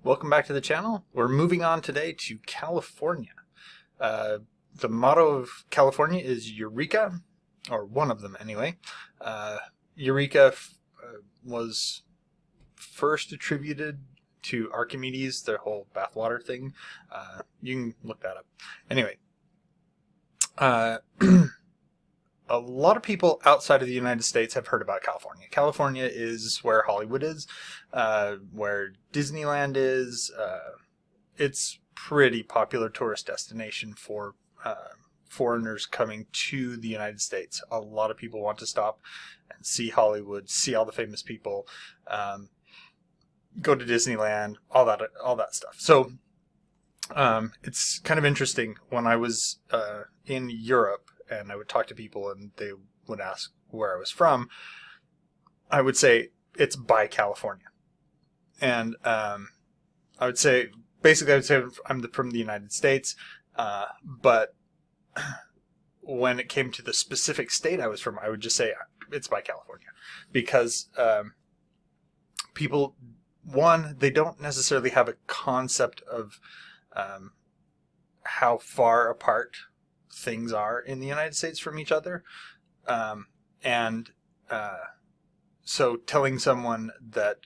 Welcome back to the channel. We're moving on today to California. The motto of California is Eureka, or one of them anyway. Eureka was first attributed to Archimedes, their whole bathwater thing. You can look that up. Anyway, a lot of people outside of the United States have heard about California. California is where Hollywood is, where Disneyland is. It's pretty popular tourist destination for foreigners coming to the United States. A lot of people want to stop and see Hollywood, see all the famous people, go to Disneyland, all that stuff. So it's kind of interesting. When I was in Europe and I would talk to people and they would ask where I was from, I would say it's by California. And I would say, basically I would say I'm from the United States, but when it came to the specific state I was from, I would just say it's by California. Because people, one, they don't necessarily have a concept of how far apart things are in the United States from each other. So telling someone that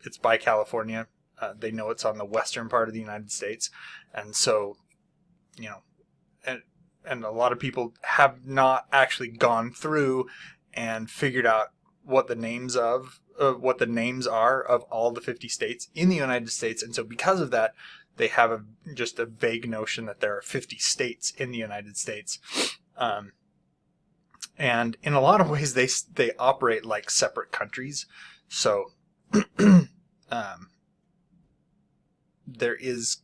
it's by California, they know it's on the western part of the United States. And so, and a lot of people have not actually gone through and figured out what the names are of all the 50 states in the United States. And so because of that, they have just a vague notion that there are 50 states in the United States. And in a lot of ways, they operate like separate countries. So there is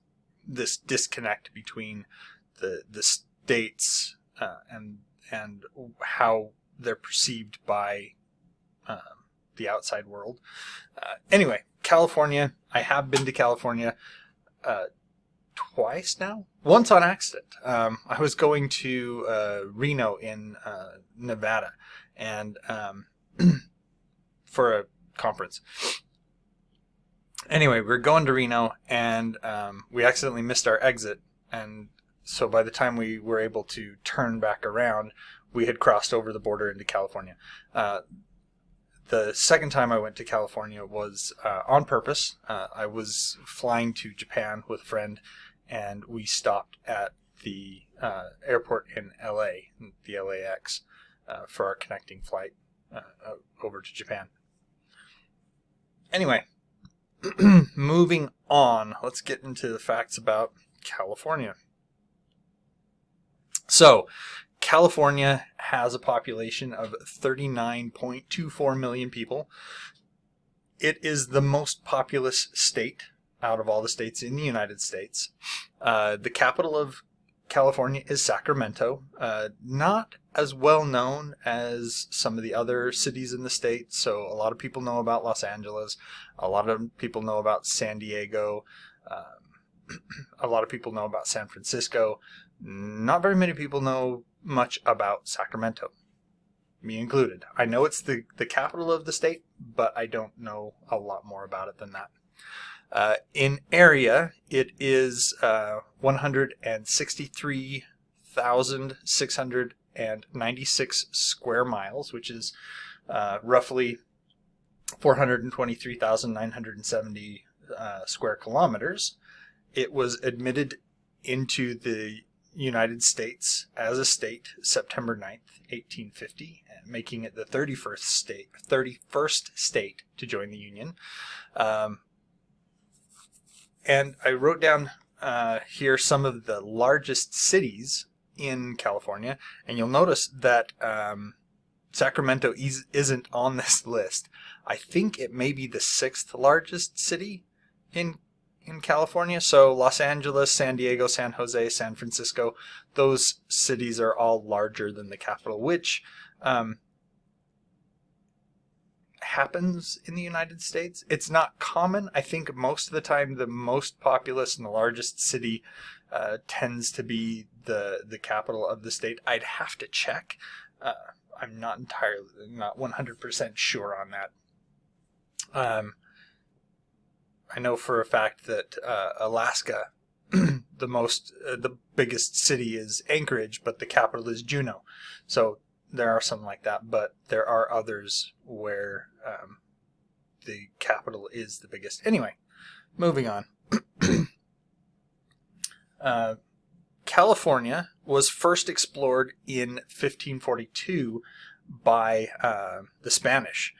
this disconnect between the states and how they're perceived by the outside world. Anyway, California. I have been to California twice now. Once on accident. I was going to Reno in Nevada, and for a conference. Anyway, we were going to Reno, and we accidentally missed our exit, and so by the time we were able to turn back around, we had crossed over the border into California. The second time I went to California was on purpose. I was flying to Japan with a friend, and we stopped at the airport in LA, the LAX, for our connecting flight over to Japan. Anyway, moving on, let's get into the facts about California. So, California has a population of 39.24 million people. It is the most populous state out of all the states in the United States. The capital of California is Sacramento. Not as well known as some of the other cities in the state. So a lot of people know about Los Angeles. A lot of people know about San Diego. A lot of people know about San Francisco. Not very many people know much about Sacramento, me included. I know it's the capital of the state, but I don't know a lot more about it than that. In area, it is 163,696 square miles, which is roughly 423,970 square kilometers. It was admitted into the United States as a state September 9th, 1850, making it the 31st state to join the Union. And I wrote down here some of the largest cities in California, and you'll notice that Sacramento isn't on this list. I think it may be the 6th largest city in California. So Los Angeles, San Diego, San Jose, San Francisco, those cities are all larger than the capital, which happens in the United States. It's not common. I think most of the time the most populous and the largest city tends to be the capital of the state. I'd have to check. I'm not 100% sure on that. I know for a fact that Alaska, the biggest city is Anchorage, but the capital is Juneau. So there are some like that, but there are others where the capital is the biggest. Anyway, moving on. California was first explored in 1542 by the Spanish.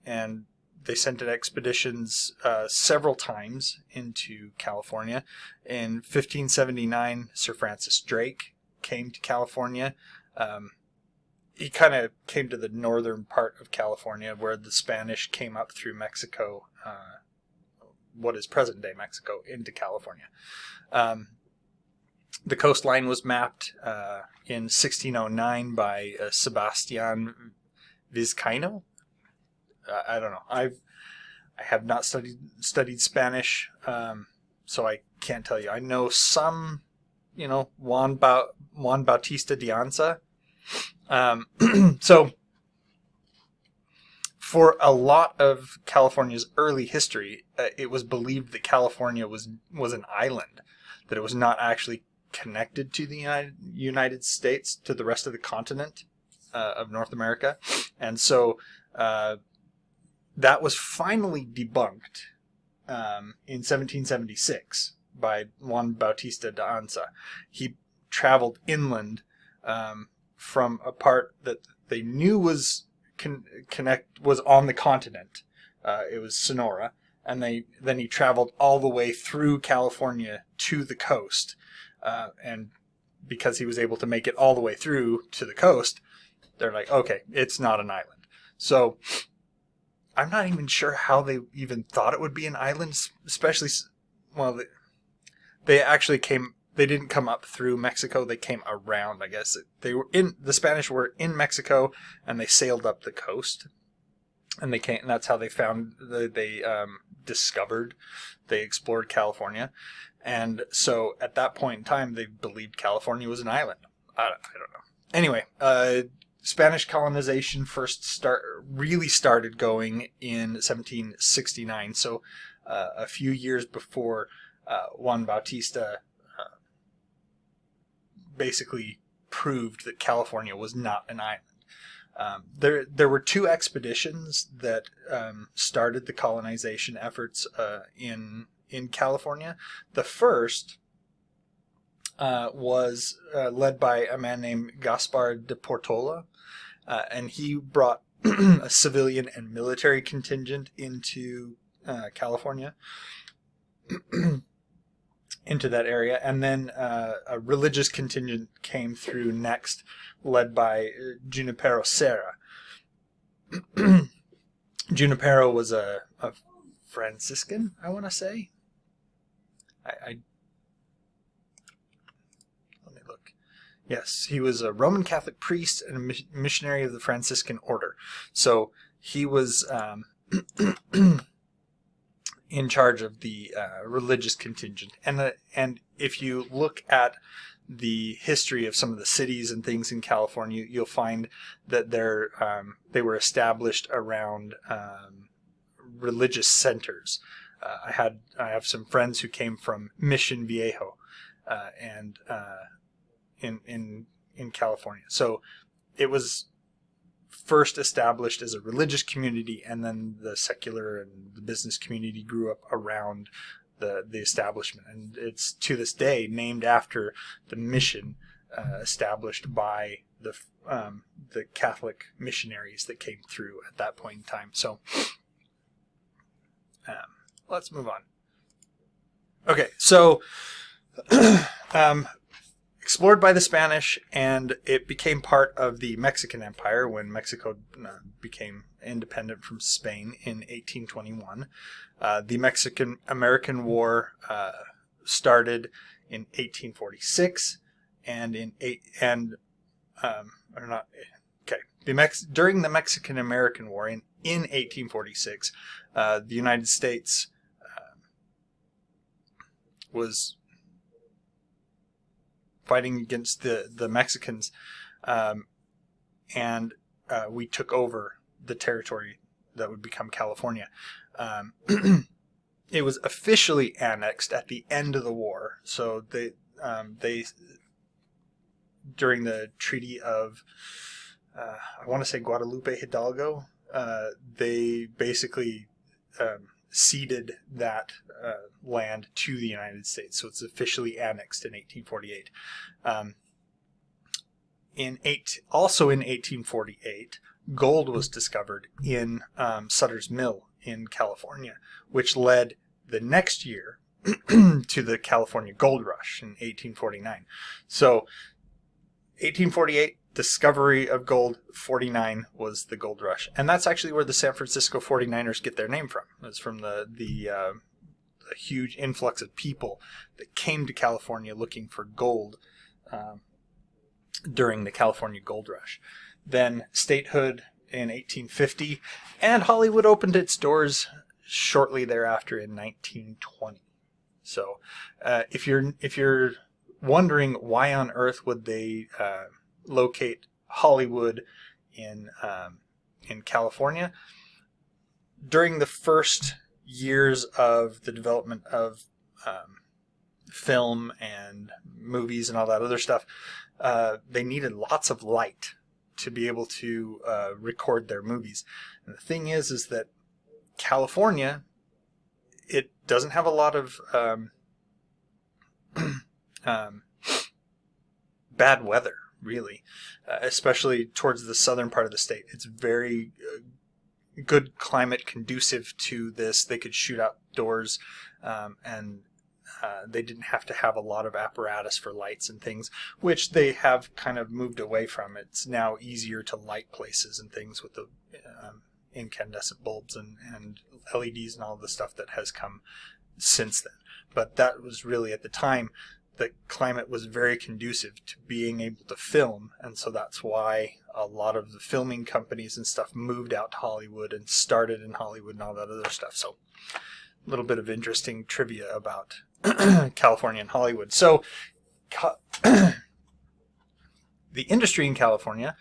And they sent expeditions several times into California. In 1579, Sir Francis Drake came to California. He kind of came to the northern part of California where the Spanish came up through Mexico, what is present-day Mexico, into California. The coastline was mapped in 1609 by Sebastian Vizcaino. I don't know. I have not studied Spanish, so I can't tell you. I know some, Juan Bautista de Anza. So for a lot of California's early history, it was believed that California was an island, that it was not actually connected to the United States, to the rest of the continent of North America. And so that was finally debunked in 1776 by Juan Bautista de Anza. He traveled inland from a part that they knew was was on the continent. It was Sonora, and then he traveled all the way through California to the coast, and because he was able to make it all the way through to the coast, they're like, okay, it's not an island. So I'm not even sure how they even thought it would be an island, especially, well, they actually came. They didn't come up through Mexico. They came around, I guess. The Spanish were in Mexico, and they sailed up the coast, and they came. And that's how they found. They explored California, and so at that point in time, they believed California was an island. I don't know. Anyway, Spanish colonization really started going in 1769. So a few years before Juan Bautista basically proved that California was not an island. There were two expeditions that started the colonization efforts in California. The first was led by a man named Gaspar de Portola, and he brought a civilian and military contingent into California. Into that area, and then a religious contingent came through next, led by Junipero Serra. Junipero was a Franciscan, I want to say. Let me look. Yes, he was a Roman Catholic priest and a missionary of the Franciscan order. So he was in charge of the religious contingent. And if you look at the history of some of the cities and things in California, you'll find that they were established around religious centers. I have some friends who came from Mission Viejo, and in California. So it was first established as a religious community, and then the secular and the business community grew up around the establishment, and it's to this day named after the mission established by the Catholic missionaries that came through at that point in time. So let's move on. Okay, so explored by the Spanish, and it became part of the Mexican Empire when Mexico became independent from Spain in 1821. The Mexican-American War started in 1846, during the Mexican-American War in 1846, the United States was fighting against the Mexicans, and we took over the territory that would become California. It was officially annexed at the end of the war. So they during the Treaty of, I want to say Guadalupe Hidalgo, they basically ceded that land to the United States. So it's officially annexed in 1848. Also in 1848, gold was discovered in Sutter's Mill in California, which led the next year to the California Gold Rush in 1849. So 1848, discovery of gold. 49 was the gold rush. And that's actually where the San Francisco 49ers get their name from. It's from the huge influx of people that came to California looking for gold during the California Gold Rush. Then statehood in 1850, and Hollywood opened its doors shortly thereafter in 1920. So if you're wondering why on earth would they locate Hollywood in California, during the first years of the development of film and movies and all that other stuff, they needed lots of light to be able to record their movies. And the thing is that California, it doesn't have a lot of bad weather, really, especially towards the southern part of the state. It's very good climate conducive to this. They could shoot outdoors, and they didn't have to have a lot of apparatus for lights and things, which they have kind of moved away from. It's now easier to light places and things with the incandescent bulbs and LEDs and all the stuff that has come since then. But that was really, at the time, the climate was very conducive to being able to film, and so that's why a lot of the filming companies and stuff moved out to Hollywood and started in Hollywood and all that other stuff. So a little bit of interesting trivia about California and Hollywood. So the industry in California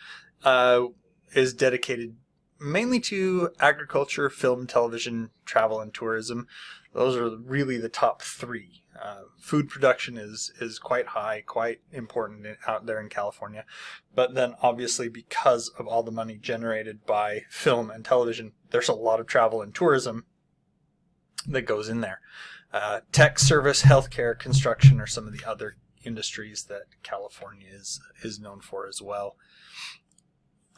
is dedicated mainly to agriculture, film, television, travel, and tourism. Those are really the top three. Food production is quite high, quite important out there in California. But then obviously, because of all the money generated by film and television, there's a lot of travel and tourism that goes in there. Tech, service, healthcare, construction are some of the other industries that California is known for as well.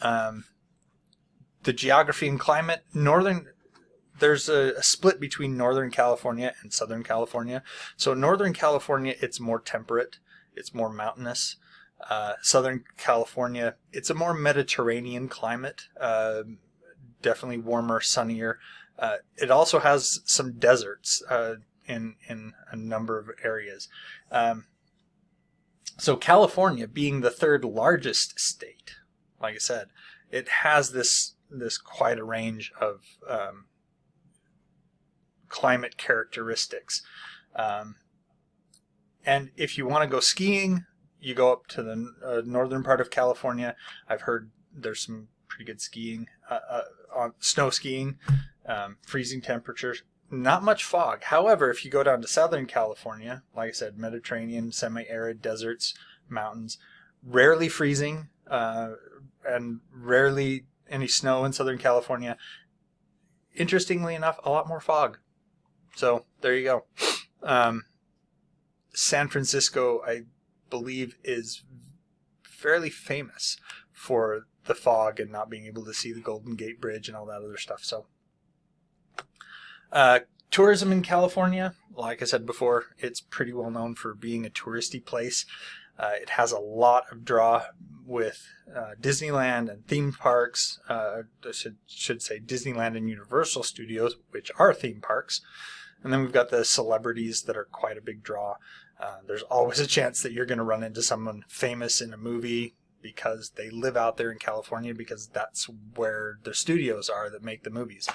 The geography and climate, there's a split between Northern California and Southern California. So Northern California, it's more temperate, it's more mountainous. Southern California, it's a more Mediterranean climate, definitely warmer, sunnier. It also has some deserts in a number of areas. So California, being the third largest state, like I said, it has this quite a range of climate characteristics. And if you want to go skiing, you go up to the northern part of California. I've heard there's some pretty good skiing, on snow skiing, freezing temperatures, not much fog. However, if you go down to Southern California, like I said, Mediterranean, semi-arid deserts, mountains, rarely freezing, and rarely any snow in Southern California. Interestingly enough, a lot more fog. So there you go. San Francisco, I believe, is fairly famous for the fog and not being able to see the Golden Gate Bridge and all that other stuff. So tourism in California, like I said before, it's pretty well known for being a touristy place. It has a lot of draw with Disneyland and theme parks. I should say Disneyland and Universal Studios, which are theme parks. And then we've got the celebrities that are quite a big draw. There's always a chance that you're going to run into someone famous in a movie because they live out there in California, because that's where the studios are that make the movies.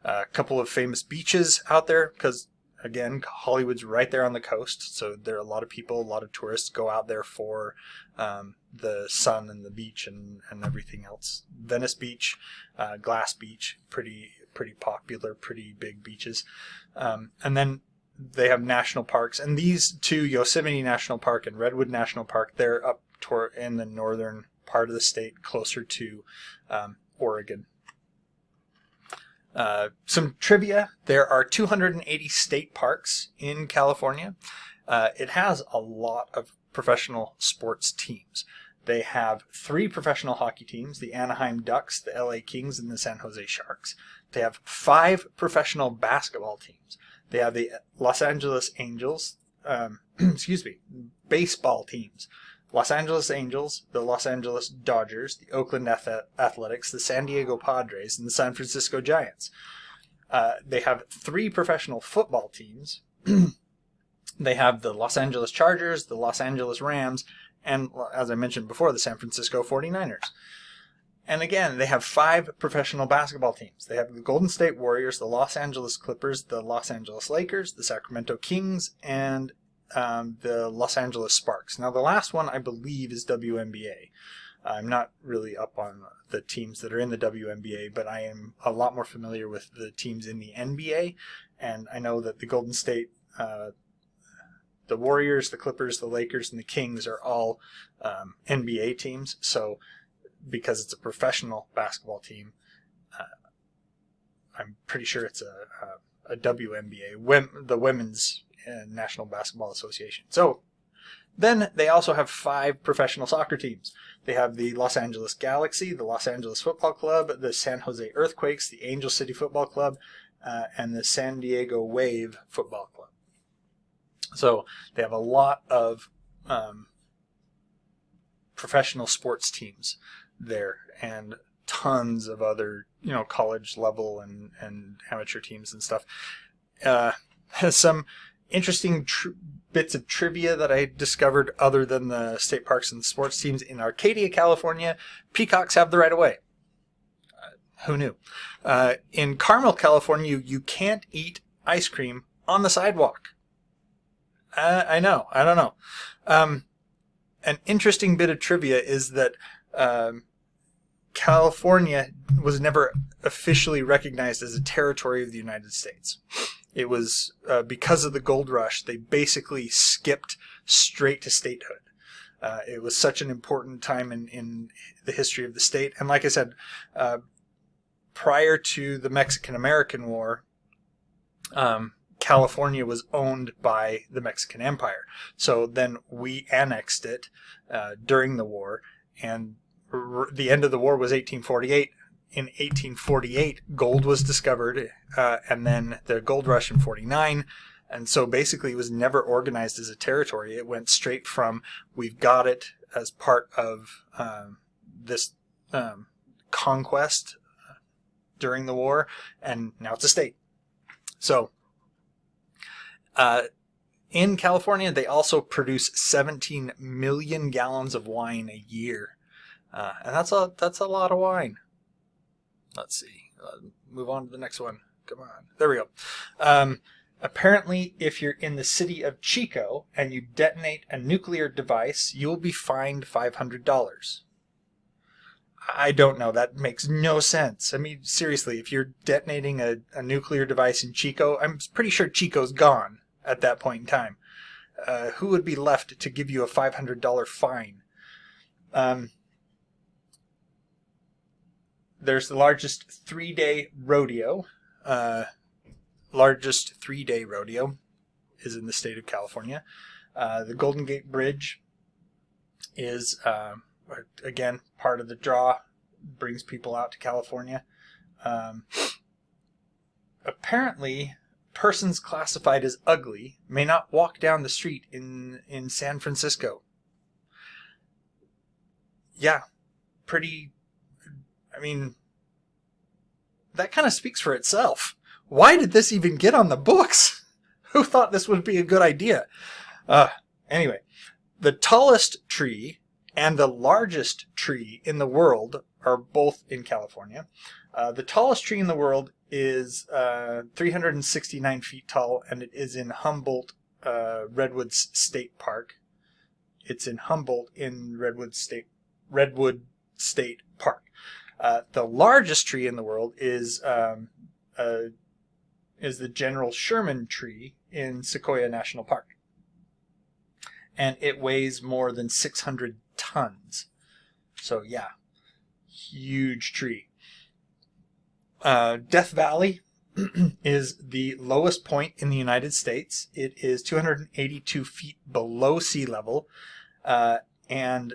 A couple of famous beaches out there, because again, Hollywood's right there on the coast, so there are a lot of people, a lot of tourists go out there for the sun and the beach and everything else. Venice Beach, Glass Beach, pretty pretty popular, pretty big beaches. And then they have national parks, and these two, Yosemite National Park and Redwood National Park, they're up toward in the northern part of the state, closer to Oregon. Some trivia: there are 280 state parks in California. It has a lot of professional sports teams. They have 3 professional hockey teams: the Anaheim Ducks, the LA Kings, and the San Jose Sharks. They have 5 professional basketball teams. They have the Los Angeles Angels, baseball teams: Los Angeles Angels, the Los Angeles Dodgers, the Oakland Athletics, the San Diego Padres, and the San Francisco Giants. They have 3 professional football teams. They have the Los Angeles Chargers, the Los Angeles Rams, and, as I mentioned before, the San Francisco 49ers. And again, they have 5 professional basketball teams. They have the Golden State Warriors, the Los Angeles Clippers, the Los Angeles Lakers, the Sacramento Kings, and the Los Angeles Sparks. Now, the last one, I believe, is WNBA. I'm not really up on the teams that are in the WNBA, but I am a lot more familiar with the teams in the NBA. And I know that the Golden State, the Warriors, the Clippers, the Lakers, and the Kings are all NBA teams. So because it's a professional basketball team, I'm pretty sure it's a WNBA, the Women's National Basketball Association. So then they also have 5 professional soccer teams. They have the Los Angeles Galaxy, the Los Angeles Football Club, the San Jose Earthquakes, the Angel City Football Club, and the San Diego Wave Football Club. So they have a lot of professional sports teams there, and tons of other, college level and amateur teams and stuff. Has some interesting bits of trivia that I discovered other than the state parks and the sports teams. In Arcadia, California, peacocks have the right of way. Who knew? In Carmel, California, you can't eat ice cream on the sidewalk. I know. I don't know. An interesting bit of trivia is that California was never officially recognized as a territory of the United States. It was because of the gold rush, they basically skipped straight to statehood. It was such an important time in the history of the state. And like I said, prior to the Mexican-American War, California was owned by the Mexican Empire. So then we annexed it during the war, and the end of the war was 1848. In 1848, gold was discovered, and then the gold rush in 49. And so basically it was never organized as a territory. It went straight from, we've got it as part of this conquest during the war, and now it's a state. So in California, they also produce 17 million gallons of wine a year. And that's a lot of wine. Let's see. Move on to the next one. Come on. There we go. Apparently, if you're in the city of Chico and you detonate a nuclear device, you'll be fined $500. I don't know. That makes no sense. I mean, seriously, if you're detonating a nuclear device in Chico, I'm pretty sure Chico's gone at that point in time. Who would be left to give you a $500 fine? There's the largest 3-day rodeo. Largest 3-day rodeo is in the state of California. The Golden Gate Bridge is, again, part of the draw. Brings people out to California. Apparently, persons classified as ugly may not walk down the street in San Francisco. Yeah, pretty... I mean, that kind of speaks for itself. Why did this even get on the books? Who thought this would be a good idea? Anyway, the tallest tree and the largest tree in the world are both in California. The tallest tree in the world is 369 feet tall, and it is in Humboldt, Redwood State Park. It's in Humboldt in Redwood State Park. The largest tree in the world is the General Sherman tree in Sequoia National Park. And it weighs more than 600 tons. So yeah, huge tree. Death Valley is the lowest point in the United States. It is 282 feet below sea level, and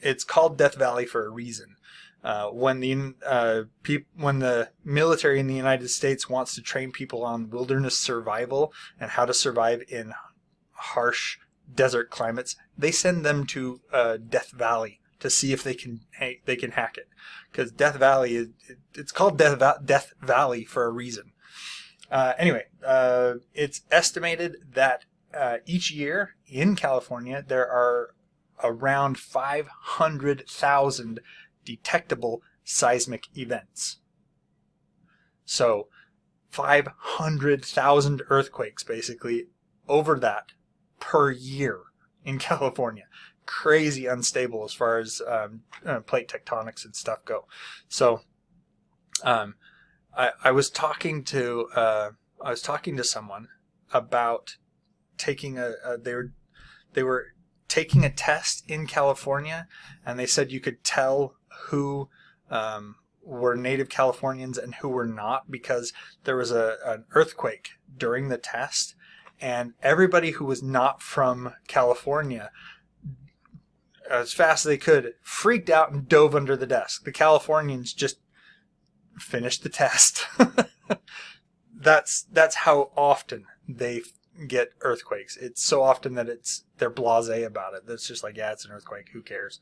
it's called Death Valley for a reason. When the military in the United States wants to train people on wilderness survival and how to survive in harsh desert climates, they send them to Death Valley to see if they can hack it. Because Death Valley it's called Death Valley for a reason. Anyway, it's estimated that each year in California there are around 500,000 detectable seismic events. So 500,000 earthquakes basically over that per year in California. Crazy unstable as far as plate tectonics and stuff go. So I was talking to someone about taking they were taking a test in California, and they said you could tell who were native Californians and who were not because there was an earthquake during the test, and everybody who was not from California, as fast as they could, freaked out and dove under the desk. The Californians just finished the test. That's how often they get earthquakes. It's so often that they're blasé about it. It's just like, yeah, it's an earthquake. Who cares?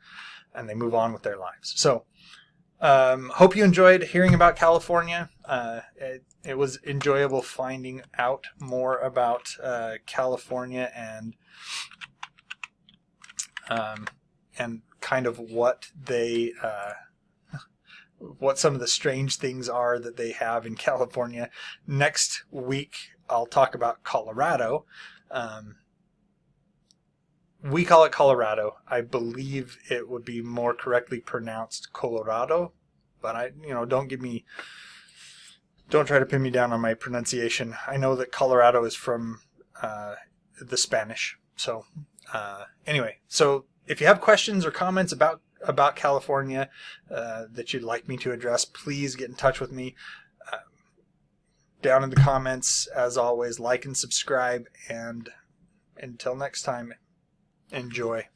And they move on with their lives. So, hope you enjoyed hearing about California. It was enjoyable finding out more about California and kind of what some of the strange things are that they have in California. Next week, I'll talk about Colorado. We call it Colorado. I believe it would be more correctly pronounced Colorado, but don't try to pin me down on my pronunciation. I know that Colorado is from the Spanish. So anyway, so if you have questions or comments about California that you'd like me to address, please get in touch with me. Down in the comments, as always, like and subscribe, and until next time, enjoy.